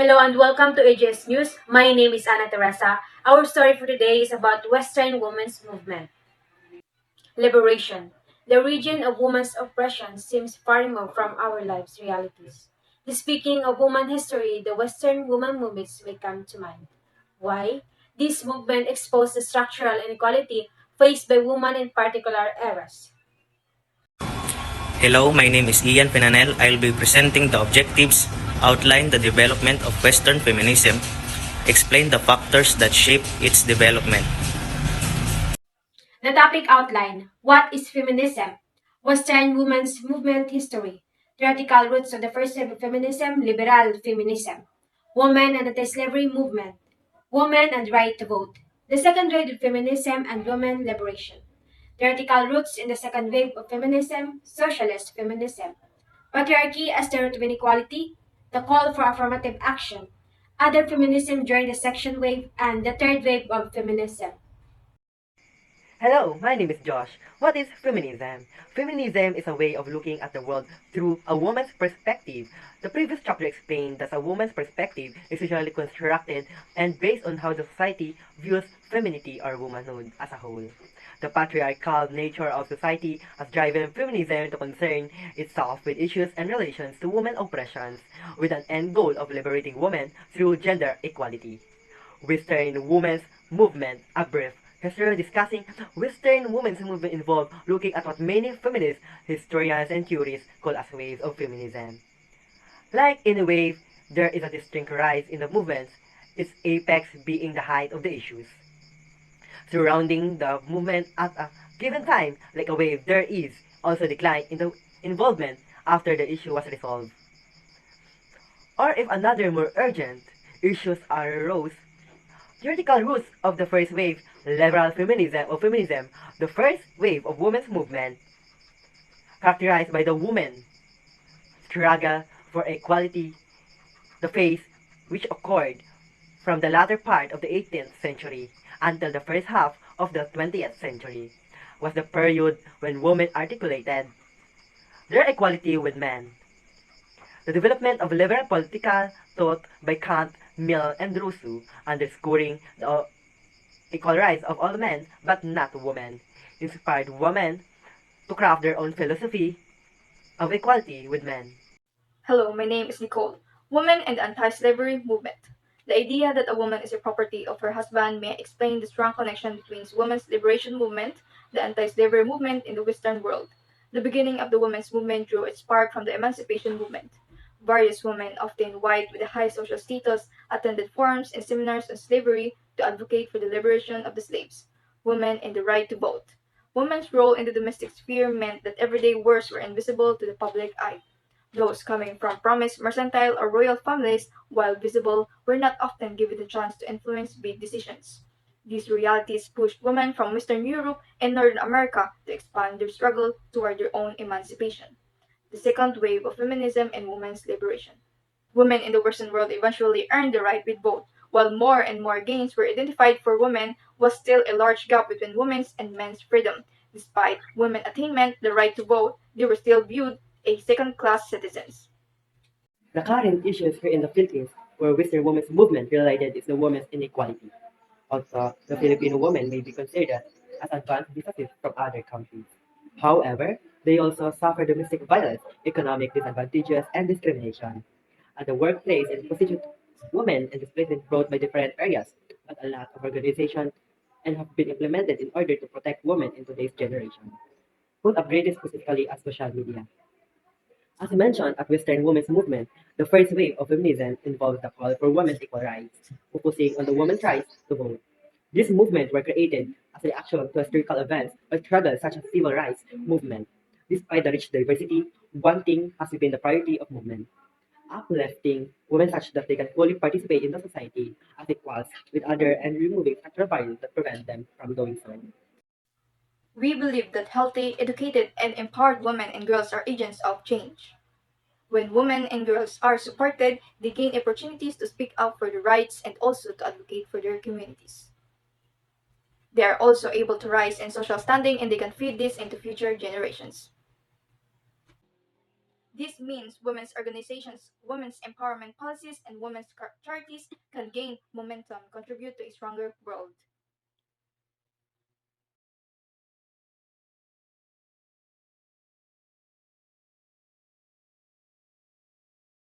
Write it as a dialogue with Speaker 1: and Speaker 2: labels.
Speaker 1: Hello and welcome to EGS News. My name is Ana Teresa. Our story for today is about Western women's movement. Liberation. The region of women's oppression seems far removed from our lives' realities. Speaking of woman history, the Western woman movements may come to mind. Why? This movement exposed the structural inequality faced by women in particular eras.
Speaker 2: Hello, my name is Ian Pinanel. I'll be presenting the objectives, outline the development of Western feminism, explain the factors that shape its development.
Speaker 1: The topic outline: what is feminism? Western women's movement history. Theoretical roots of the first wave of feminism, liberal feminism. Women and anti-slavery movement. Women and right to vote. The second wave of feminism and women liberation. Theoretical roots in the second wave of feminism, socialist feminism. Patriarchy as the root of inequality. The call for affirmative action. Other feminism during the section wave and the third wave of feminism.
Speaker 3: Hello, my name is Josh. What is feminism? Feminism is a way of looking at the world through a woman's perspective. The previous chapter explained that a woman's perspective is usually constructed and based on how the society views femininity or womanhood as a whole. The patriarchal nature of society has driven feminism to concern itself with issues and relations to women oppressions, with an end goal of liberating women through gender equality. Western women's movement, a brief history discussing Western women's movement involved looking at what many feminist historians and theorists call as waves of feminism. Like in a wave, there is a distinct rise in the movements, its apex being the height of the issues. Surrounding the movement at a given time, like a wave, there is also decline in the involvement after the issue was resolved. Or if another more urgent issues arose, theoretical roots of the first wave, liberal feminism, the first wave of women's movement, characterized by the woman struggle for equality, the phase which occurred from the latter part of the 18th century until the first half of the 20th century, was the period when women articulated their equality with men. The development of liberal political thought by Kant, Mill, and Rousseau, underscoring the equal rights of all men but not women, inspired women to craft their own philosophy of equality with men.
Speaker 4: Hello, my name is Nicole. Women and the Anti-Slavery Movement. The idea that a woman is a property of her husband may explain the strong connection between women's liberation movement, the anti-slavery movement in the Western world. The beginning of the women's movement drew its spark from the emancipation movement. Various women, often white with a high social status, attended forums and seminars on slavery to advocate for the liberation of the slaves. Women and the right to vote. Women's role in the domestic sphere meant that everyday works were invisible to the public eye. Those coming from prominent mercantile or royal families, while visible, were not often given the chance to influence big decisions. These realities pushed women from Western Europe and Northern America to expand their struggle toward their own emancipation. The second wave of feminism and women's liberation. Women in the Western world eventually earned the right to vote. While more and more gains were identified for women, was still a large gap between women's and men's freedom. Despite women attainment the right to vote, they were still viewed as second-class citizens.
Speaker 3: The current issues here in the Philippines where Western women's movement related is the women's inequality. Also, the Filipino women may be considered as advanced businesses from other countries. However, they also suffer domestic violence, economic disadvantages, and discrimination. At the workplace and position women and displacement brought by different areas, but a lot of organizations and have been implemented in order to protect women in today's generation. Put upgraded specifically as social media. As mentioned at Western women's movement, the first wave of feminism involved the call for women's equal rights, focusing on the women's rights to vote. These movements were created as a reaction to historical events or struggles such as civil rights movement. Despite the rich diversity, one thing has been the priority of movement. Uplifting women such that they can fully participate in the society as equals with others and removing structural barriers that prevent them from doing so.
Speaker 4: We believe that healthy, educated, and empowered women and girls are agents of change. When women and girls are supported, they gain opportunities to speak up for their rights and also to advocate for their communities. They are also able to rise in social standing and they can feed this into future generations. This means women's organizations, women's empowerment policies, and women's charities can gain momentum, contribute to a stronger world.